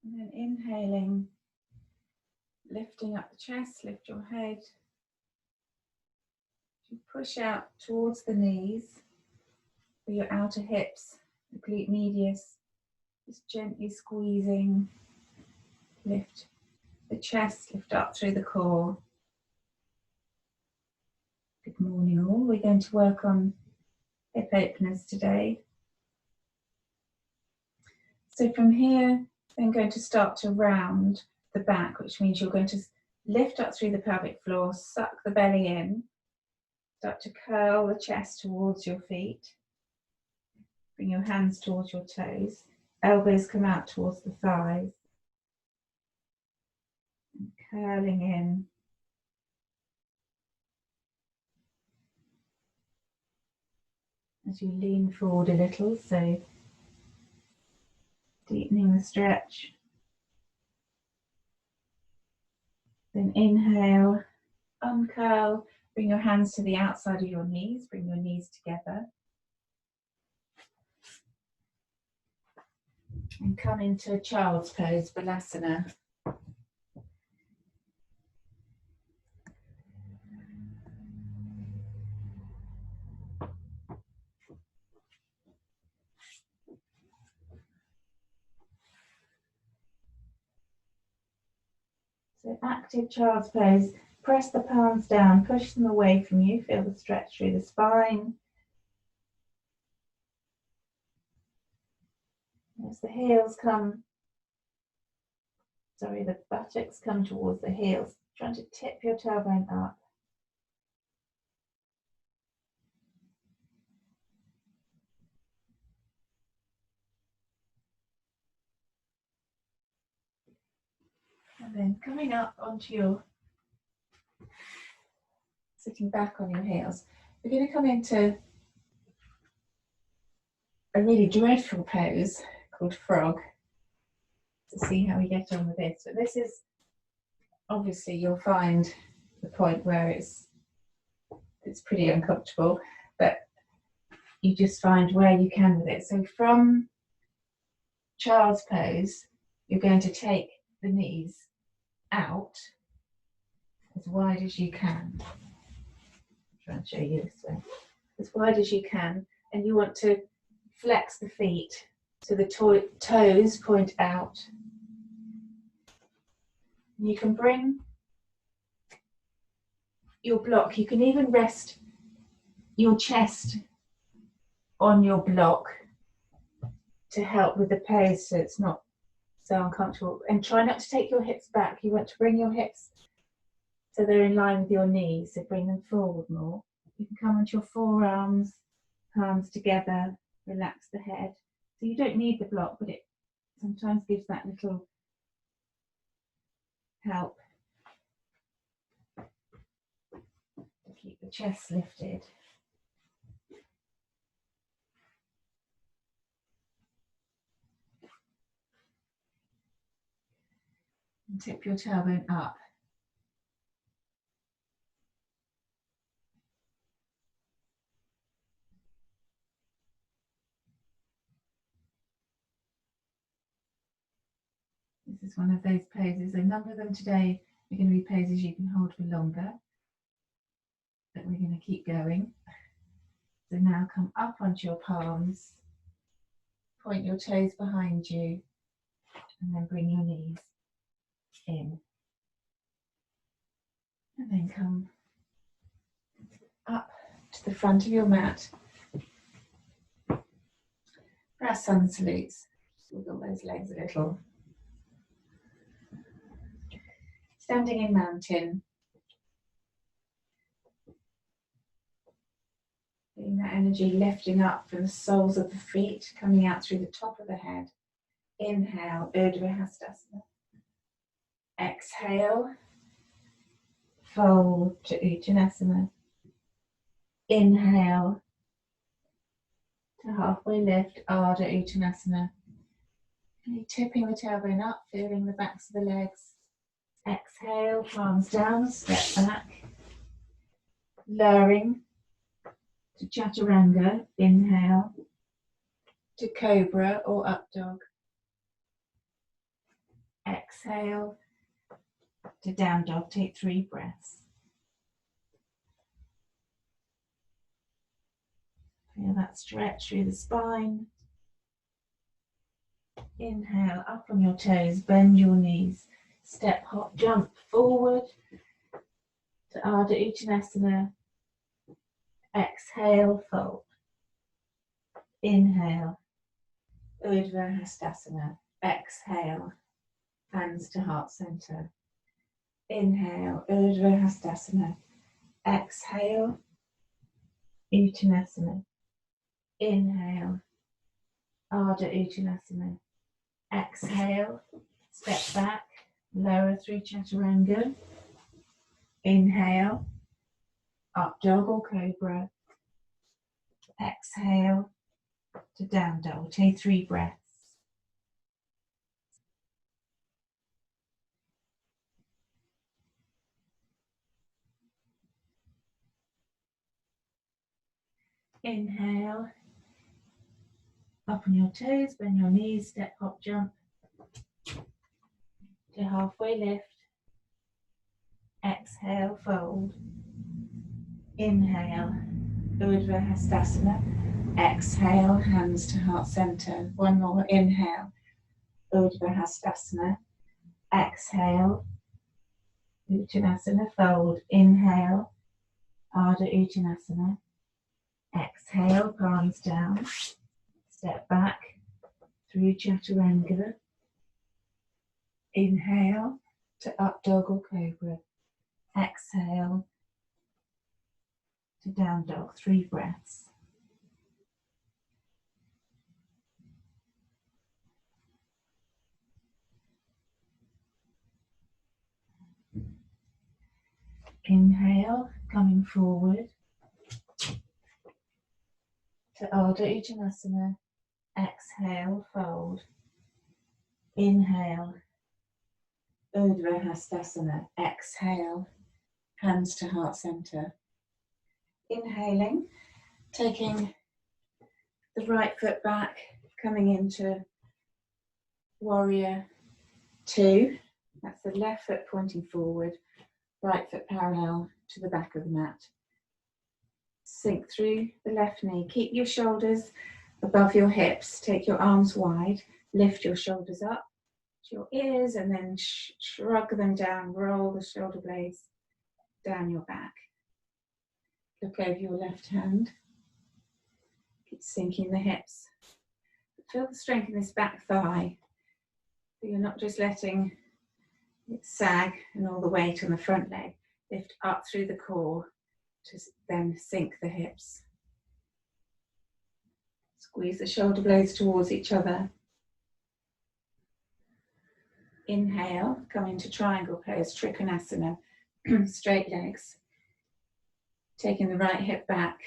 And then inhaling, lifting up the chest, lift your head. You push out towards the knees, with your outer hips, the glute medius, just gently squeezing. Lift the chest, lift up through the core. Good morning all. We're going to work on hip openers today. So from here, I'm going to start to round the back, which means you're going to lift up through the pelvic floor, suck the belly in, start to curl the chest towards your feet. Bring your hands towards your toes. Elbows come out towards the thighs. And curling in. As you lean forward a little, so deepening the stretch. Then inhale, uncurl, bring your hands to the outside of your knees, bring your knees together. And come into a child's pose, Balasana. So active child's pose, press the palms down, push them away from you, feel the stretch through the spine. As the heels come, the buttocks come towards the heels, trying to tip your tailbone up. And then coming up onto your, sitting back on your heels, we're going to come into a really dreadful pose called frog to see how we get on with this. But this is, obviously you'll find the point where it's pretty uncomfortable, but you just find where you can with it. So from child's pose, you're going to take the knees out as wide as you can. I'll try and show you this way. As wide as you can, and you want to flex the feet so the toes point out. And you can bring your block, you can even rest your chest on your block to help with the pose so it's not so uncomfortable. And try not to take your hips back. You want to bring your hips so they're in line with your knees, so bring them forward more. You can come onto your forearms, palms together, relax the head. So you don't need the block, but it sometimes gives that little help to keep the chest lifted. And tip your tailbone up. This is one of those poses. A number of them today are going to be poses you can hold for longer, but we're going to keep going. So now come up onto your palms, point your toes behind you, and then bring your knees in. And then come up to the front of your mat for our sun salutes. Wiggle those legs a little. Standing in mountain. Feeling that energy lifting up from the soles of the feet, coming out through the top of the head. Inhale, Urdhva Hastasana. Exhale, fold to Uttanasana. Inhale to halfway lift, Ardha Uttanasana. Really tipping the tailbone up, feeling the backs of the legs. Exhale, palms down, step back. Lowering to Chaturanga, inhale. To Cobra or Up Dog. Exhale to down dog. Take 3 breaths. Feel that stretch through the spine. Inhale, up on your toes, bend your knees. Step, hop, jump forward to Ardha Uttanasana. Exhale, fold. Inhale, Urdhva Hastasana. Exhale, hands to heart center. Inhale, Urdhva Hastasana. Exhale, Uttanasana. Inhale, Ardha Uttanasana. Exhale, step back, lower through Chaturanga. Inhale, up dog or cobra. Exhale to down dog. Take 3 breaths. Inhale, up on your toes, bend your knees, step, hop, jump to halfway lift. Exhale, fold. Inhale, Urdhva Hastasana. Exhale, hands to heart center. One more. Inhale, Urdhva Hastasana. Exhale, Uttanasana, fold. Inhale, Ardha Uttanasana. Exhale, palms down. Step back through Chaturanga. Inhale to up dog or cobra. Exhale to down dog. 3 breaths. Inhale, coming forward to Ardha Uttanasana. Exhale, fold. Inhale, Urdhva Hastasana. Exhale, hands to heart center. Inhaling, taking the right foot back, coming into warrior 2. That's the left foot pointing forward, right foot parallel to the back of the mat. Sink through the left knee. Keep your shoulders above your hips. Take your arms wide. Lift your shoulders up to your ears and then shrug them down. Roll the shoulder blades down your back. Look over your left hand. Keep sinking the hips. Feel the strength in this back thigh. So you're not just letting it sag and all the weight on the front leg. Lift up through the core to then sink the hips. Squeeze the shoulder blades towards each other. Inhale, come into triangle pose, Trikonasana. Straight legs. Taking the right hip back,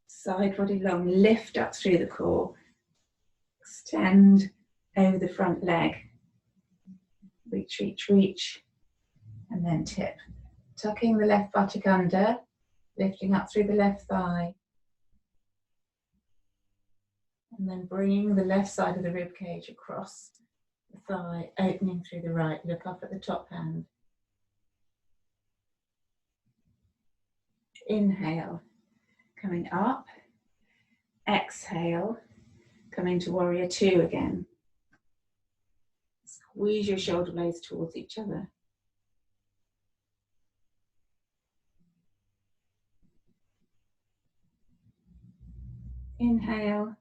side body long, lift up through the core. Extend over the front leg. Reach, reach, reach, and then tip. Tucking the left buttock under, lifting up through the left thigh. And then bringing the left side of the rib cage across the thigh, opening through the right. Look up at the top hand. Inhale, coming up. Exhale, coming to warrior 2 again. Squeeze your shoulder blades towards each other. Inhale,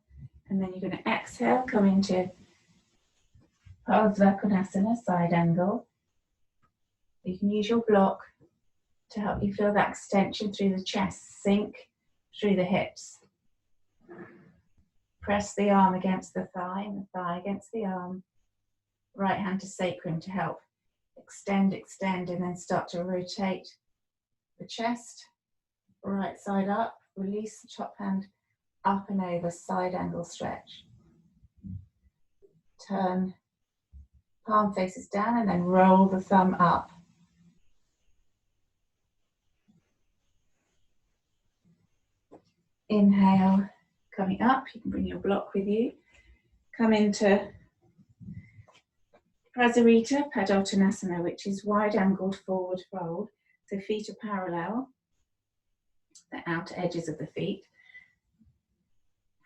and then you're going to exhale, come into Ardha Uttanasana, side angle. You can use your block to help you feel that extension through the chest, sink through the hips. Press the arm against the thigh and the thigh against the arm. Right hand to sacrum to help extend, extend, and then start to rotate the chest. Right side up, release the top hand up and over, side angle stretch. Turn, palm faces down and then roll the thumb up. Inhale, coming up, you can bring your block with you. Come into Prasarita Padottanasana, which is wide angled forward fold. So feet are parallel, the outer edges of the feet.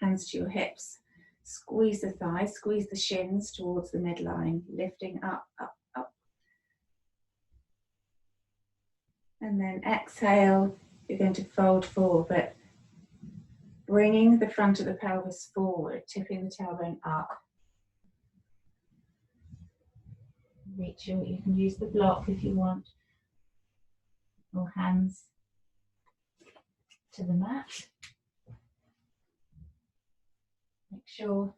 Hands to your hips. Squeeze the thighs, squeeze the shins towards the midline, lifting up, up, up. And then exhale, you're going to fold forward, but bringing the front of the pelvis forward, tipping the tailbone up. Reach your, you can use the block if you want, or hands to the mat. Make sure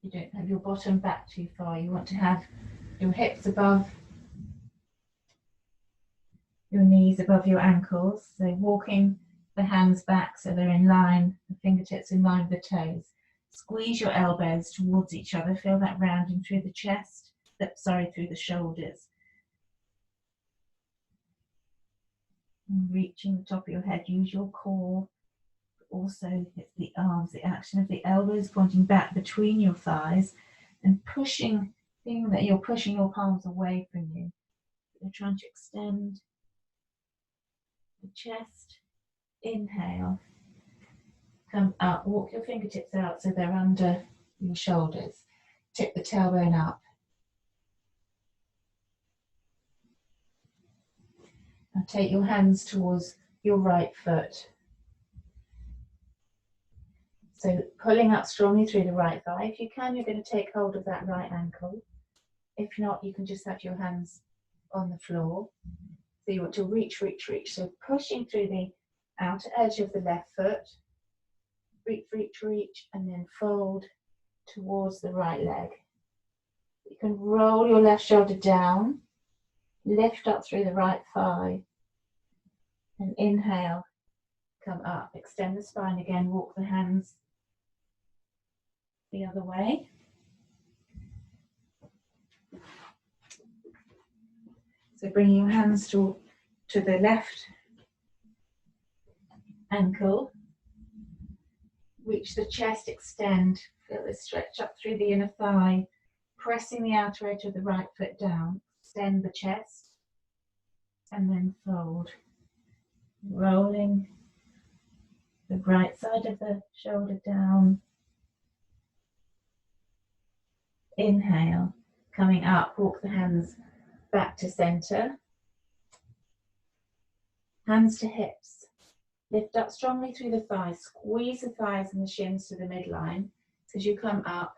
you don't have your bottom back too far. You want to have your hips above your knees, above your ankles. So walking the hands back so they're in line, the fingertips in line with the toes. Squeeze your elbows towards each other. Feel that rounding through the chest, through the shoulders. And reaching the top of your head, use your core. Also it's the arms, the action of the elbows pointing back between your thighs and pushing, feeling that you're pushing your palms away from you. You're trying to extend the chest. Inhale, come up, walk your fingertips out so they're under your shoulders. Tip the tailbone up. Now take your hands towards your right foot. So pulling up strongly through the right thigh. If you can, you're going to take hold of that right ankle. If not, you can just have your hands on the floor. So you want to reach, reach, reach. So pushing through the outer edge of the left foot. Reach, reach, reach, and then fold towards the right leg. You can roll your left shoulder down, lift up through the right thigh, and inhale, come up. Extend the spine again, walk the hands the other way. So bring your hands to the left ankle. Reach the chest, extend. Feel this stretch up through the inner thigh. Pressing the outer edge of the right foot down. Extend the chest. And then fold. Rolling the right side of the shoulder down. Inhale. Coming up, walk the hands back to center. Hands to hips. Lift up strongly through the thighs. Squeeze the thighs and the shins to the midline. So as you come up,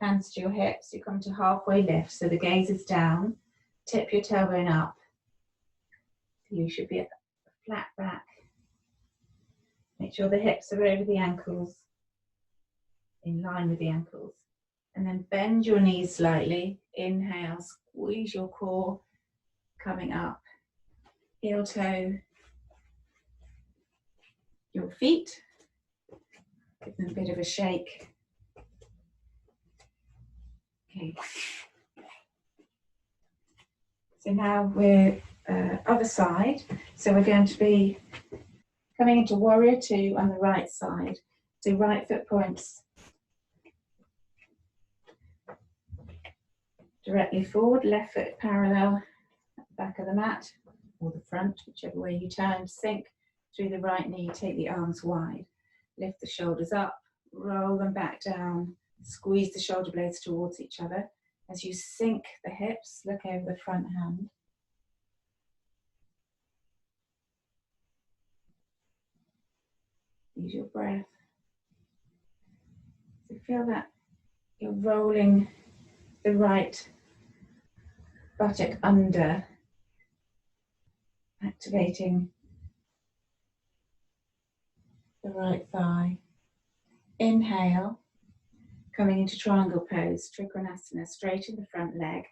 hands to your hips, you come to halfway lift. So the gaze is down. Tip your tailbone up. You should be at a flat back. Make sure the hips are over the ankles, in line with the ankles. And then bend your knees slightly. Inhale, squeeze your core, coming up. Heel toe your feet. Give them a bit of a shake. Okay. So now we're other side. So we're going to be coming into warrior two on the right side. So right foot points directly forward, left foot parallel at the back of the mat, or the front, whichever way you turn. Sink through the right knee, take the arms wide. Lift the shoulders up, roll them back down, squeeze the shoulder blades towards each other. As you sink the hips, look over the front hand. Use your breath. So feel that you're rolling the right buttock under, activating the right thigh. Inhale, coming into triangle pose, Trikonasana, straighten the front leg.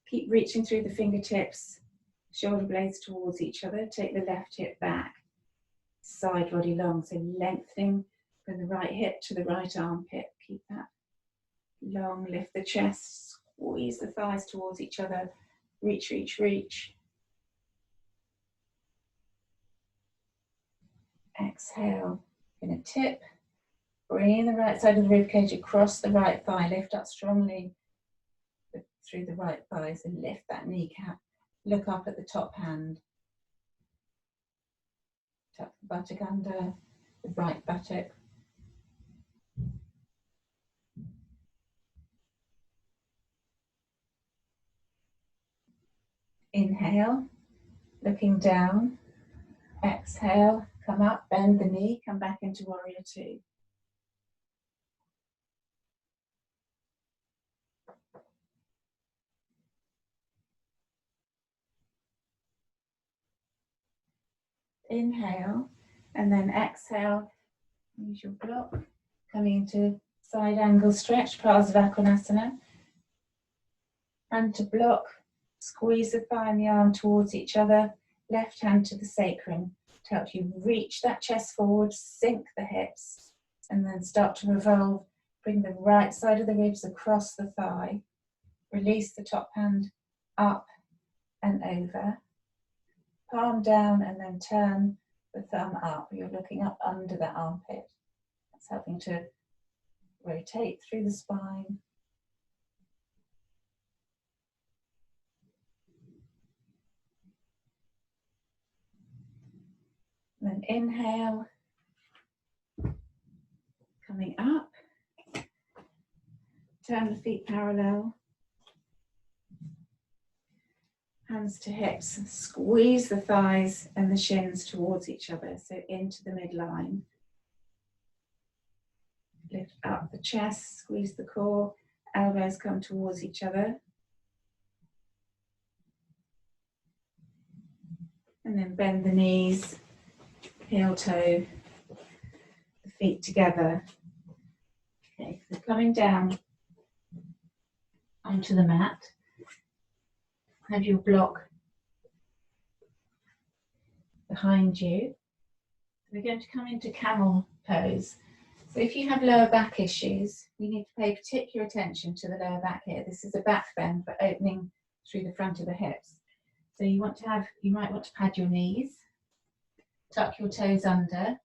Keep reaching through the fingertips, shoulder blades towards each other. Take the left hip back, side body long, so lengthening from the right hip to the right armpit. Keep that long, lift the chest, squeeze the thighs towards each other. Reach, reach, reach. Exhale, going to tip. Bring the right side of the ribcage across the right thigh. Lift up strongly the through the right thigh, so lift that kneecap, look up at the top hand, tuck the buttock under the right buttock. Inhale, looking down. Exhale, come up, bend the knee, come back into warrior two. Inhale, and then exhale, use your block, coming into side angle stretch, Prasarvakonasana. Hand to block, squeeze the thigh and the arm towards each other, left hand to the sacrum to help you reach that chest forward, sink the hips, and then start to revolve. Bring the right side of the ribs across the thigh, release the top hand up and over, palm down and then turn the thumb up. You're looking up under the armpit. That's helping to rotate through the spine. Then inhale, coming up, turn the feet parallel, hands to hips, squeeze the thighs and the shins towards each other, so into the midline. Lift up the chest, squeeze the core, elbows come towards each other. And then bend the knees, heel toe, the feet together. Okay, so coming down onto the mat, have your block behind you. We're going to come into camel pose. So if you have lower back issues, you need to pay particular attention to the lower back here. This is a back bend for opening through the front of the hips. So you might want to pad your knees, tuck your toes under,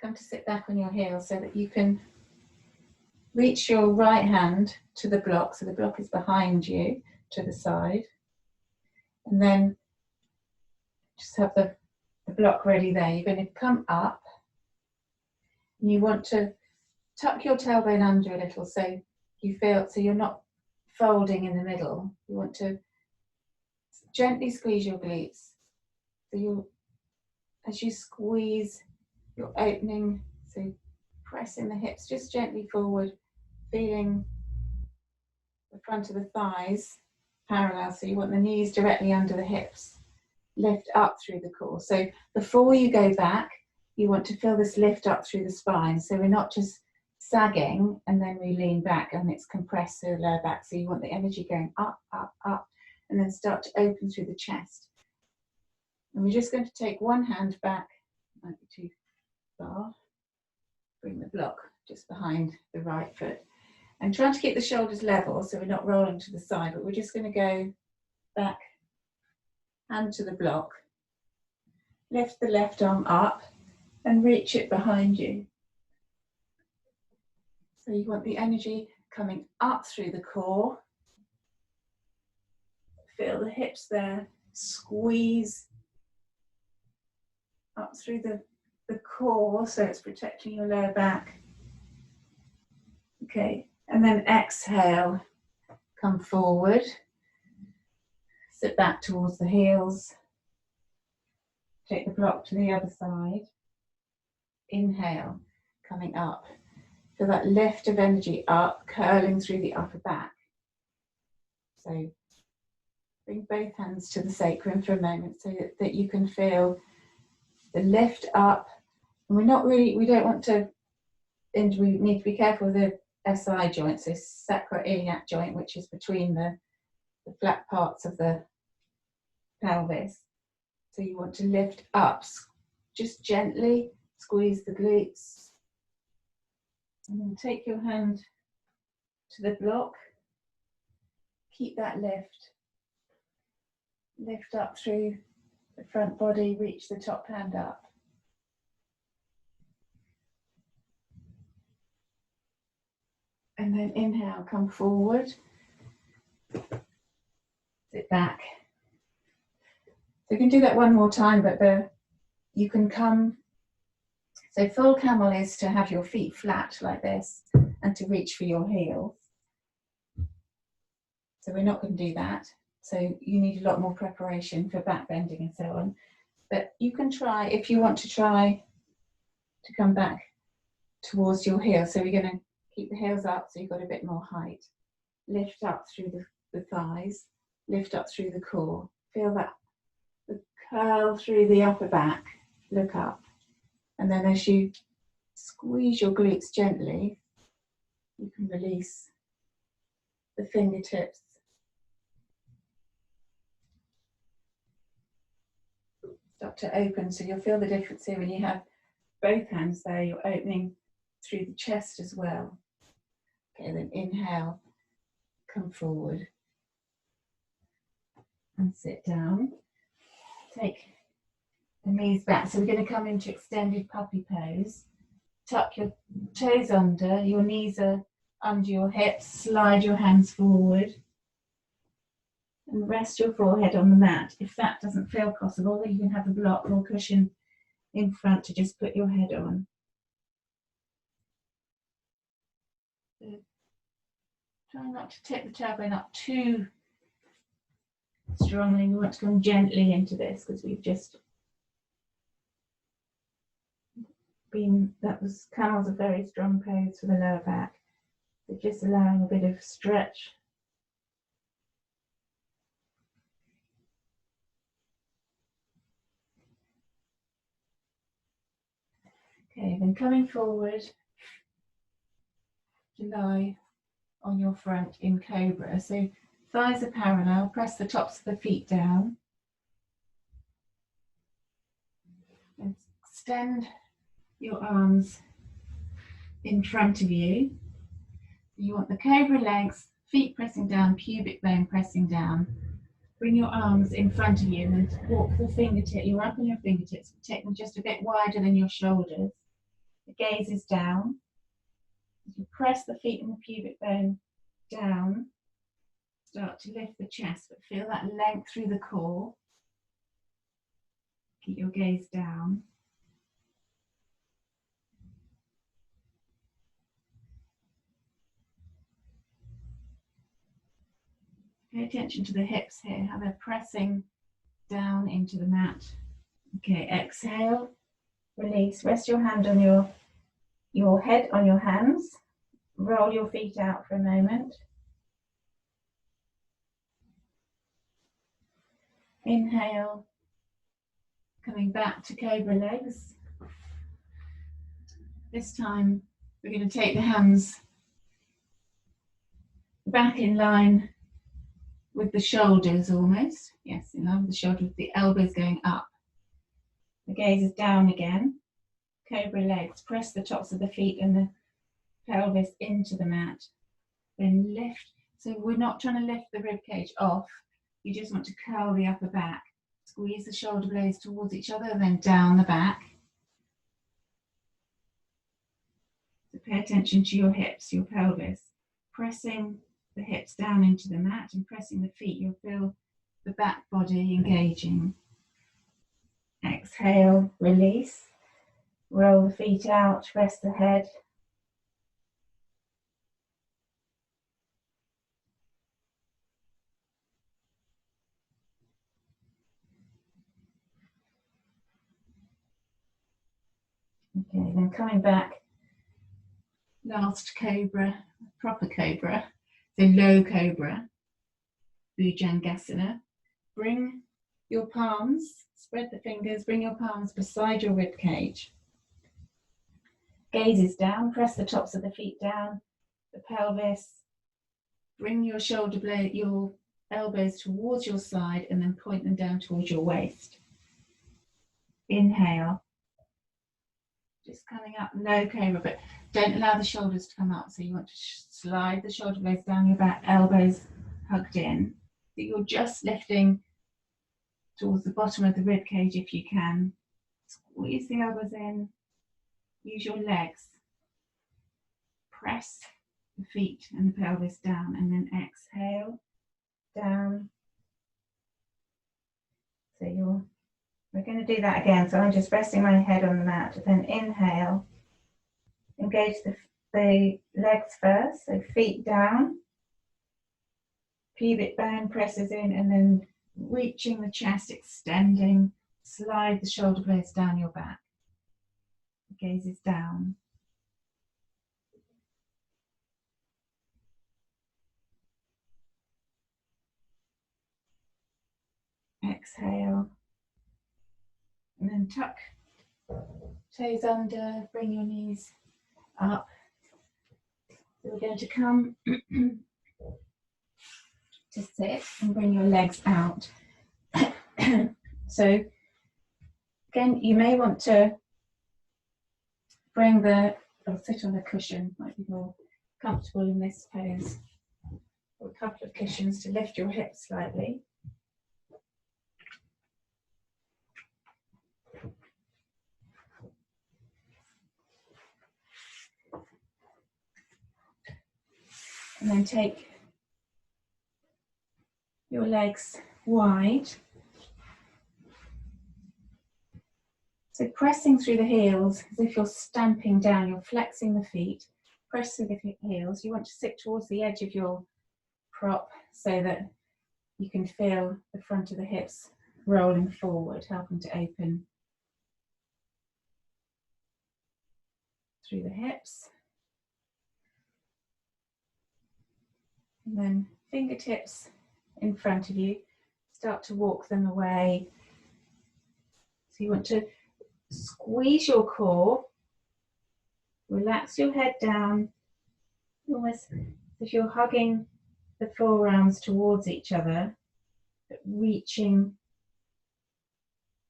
come to sit back on your heels so that you can reach your right hand to the block, so the block is behind you to the side, and then just have the block ready there. You're going to come up and you want to tuck your tailbone under a little so you feel, so you're not folding in the middle. You want to gently squeeze your glutes. So as you squeeze, you're opening, so pressing the hips just gently forward, feeling the front of the thighs parallel, so you want the knees directly under the hips. Lift up through the core. So before you go back, you want to feel this lift up through the spine, so we're not just sagging and then we lean back and it's compressed to the lower back. So you want the energy going up, up, up, and then start to open through the chest. And we're just going to take one hand back, might be too far, bring the block just behind the right foot. And trying to keep the shoulders level so we're not rolling to the side, but we're just going to go back, hand to the block, lift the left arm up and reach it behind you. So you want the energy coming up through the core. Feel the hips there, squeeze up through the core so it's protecting your lower back. Okay, and then exhale, come forward, sit back towards the heels, take the block to the other side. Inhale, coming up. Feel that lift of energy up, curling through the upper back. So bring both hands to the sacrum for a moment so that you can feel the lift up. And we don't want to, we need to be careful of the SI joint, so sacroiliac joint, which is between the flat parts of the pelvis. So you want to lift up, just gently squeeze the glutes. And then take your hand to the block. Keep that lift. Lift up through the front body, reach the top hand up. And then inhale, come forward. Sit back. So you can do that one more time, but you can come. So full camel is to have your feet flat like this and to reach for your heels. So we're not going to do that. So you need a lot more preparation for back bending and so on. But you can try, if you want to try to come back towards your heels. So we're going to keep the heels up so you've got a bit more height. Lift up through the thighs, lift up through the core. Feel that the curl through the upper back, look up. And then as you squeeze your glutes gently, you can release the fingertips. Start to open, so you'll feel the difference here when you have both hands there, you're opening through the chest as well. Okay, then inhale, come forward and sit down. Take the knees back, so we're going to come into extended puppy pose. Tuck your toes under, your knees are under your hips, slide your hands forward and rest your forehead on the mat. If that doesn't feel possible, then you can have a block or cushion in front to just put your head on. So try not to tip the tailbone up too strongly. We want to come gently into this because we've just been, camel's a very strong pose for the lower back. So just allowing a bit of stretch. Okay, then coming forward to lie on your front in cobra. So thighs are parallel, press the tops of the feet down. And extend your arms in front of you. You want the cobra legs, feet pressing down, pubic bone pressing down. Bring your arms in front of you and walk the fingertips, you're up on your fingertips, take them just a bit wider than your shoulders. The gaze is down. As you press the feet and the pubic bone down, start to lift the chest, but feel that length through the core. Keep your gaze down. Pay attention to the hips here, how they're pressing down into the mat. Okay, exhale, release, rest your hand on your head on your hands. Roll your feet out for a moment. Inhale, coming back to cobra legs. This time we're going to take the hands back in line with the shoulders almost. Yes, in line with the shoulders, with the elbows going up. The gaze is down again. Cobra legs, press the tops of the feet and the pelvis into the mat. Then lift. So we're not trying to lift the rib cage off. You just want to curl the upper back. Squeeze the shoulder blades towards each other, then down the back. So pay attention to your hips, your pelvis. Pressing the hips down into the mat and pressing the feet, you'll feel the back body engaging. Exhale, release. Roll the feet out, rest the head. Okay, then coming back, last cobra, proper cobra, so low cobra, Bhujangasana. Bring your palms, spread the fingers, bring your palms beside your rib cage. Gaze is down, press the tops of the feet down, the pelvis. Bring your shoulder blade, your elbows towards your side and then point them down towards your waist. Inhale. Just coming up, low cobra, but don't allow the shoulders to come up. So you want to slide the shoulder blades down your back, elbows hugged in. So you're just lifting towards the bottom of the rib cage if you can. Squeeze the elbows in. Use your legs. Press the feet and the pelvis down, and then exhale, down. So we're going to do that again. So I'm just resting my head on the mat, then inhale, engage the legs first, so feet down, pubic bone presses in, and then reaching the chest, extending, slide the shoulder blades down your back. Gaze is down. Exhale. And then tuck toes under, bring your knees up. So we're going to come to sit and bring your legs out. So again, you may want to bring or sit on a cushion, might be more comfortable in this pose. Or a couple of cushions to lift your hips slightly. And then take your legs wide. So pressing through the heels as if you're stamping down, you're flexing the feet, press through the heels. You want to sit towards the edge of your prop so that you can feel the front of the hips rolling forward, helping to open through the hips. And then fingertips in front of you, start to walk them away. So you want to squeeze your core, relax your head down, almost as if you're hugging the forearms towards each other, but reaching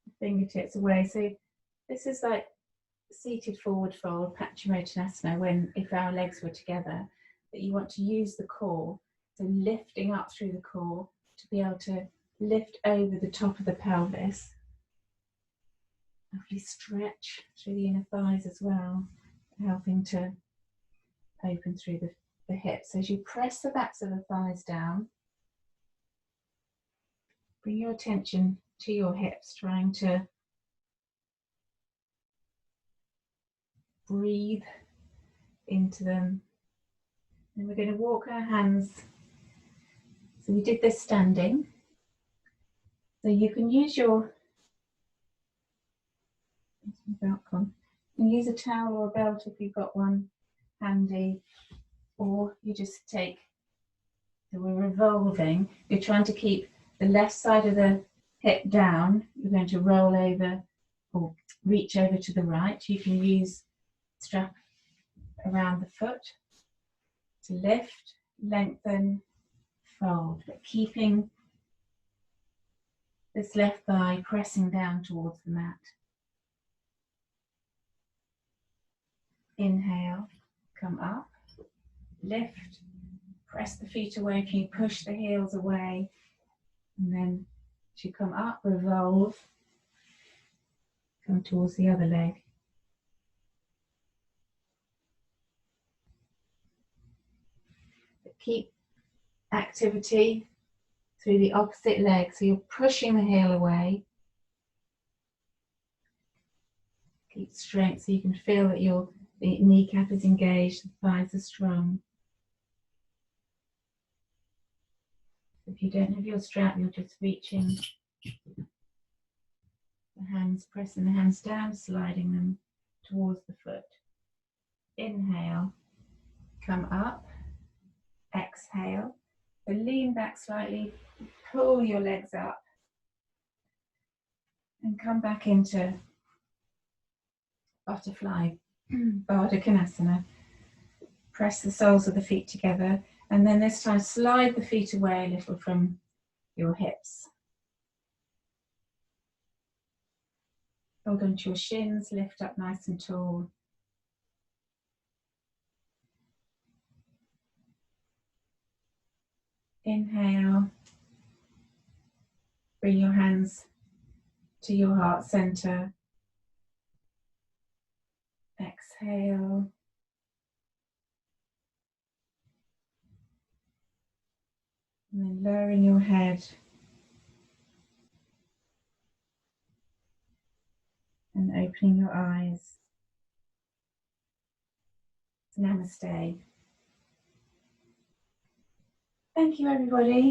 the fingertips away. So this is like seated forward fold, Paschimottanasana, if our legs were together, that you want to use the core, so lifting up through the core to be able to lift over the top of the pelvis. Hopefully stretch through the inner thighs as well, helping to open through the hips. As you press the backs of the thighs down, bring your attention to your hips, trying to breathe into them. And we're going to walk our hands. So we did this standing. So you can use your belt on. You can use a towel or a belt if you've got one handy, or you just take, so we're revolving, you're trying to keep the left side of the hip down, you're going to roll over or reach over to the right. You can use strap around the foot to lift, lengthen, fold, but keeping this left thigh pressing down towards the mat. Inhale, come up, lift, press the feet away. Can you push the heels away? And then as you come up, revolve, come towards the other leg. But keep activity through the opposite leg. So you're pushing the heel away. Keep strength so you can feel that the kneecap is engaged, the thighs are strong. If you don't have your strap, you're just reaching the hands, pressing the hands down, sliding them towards the foot. Inhale, come up, exhale. So lean back slightly, pull your legs up, and come back into butterfly, Baddha Konasana. Press the soles of the feet together, and then this time slide the feet away a little from your hips. Hold on to your shins, lift up nice and tall. Inhale, bring your hands to your heart center. Exhale. And then lowering your head and opening your eyes. Namaste. Thank you, everybody.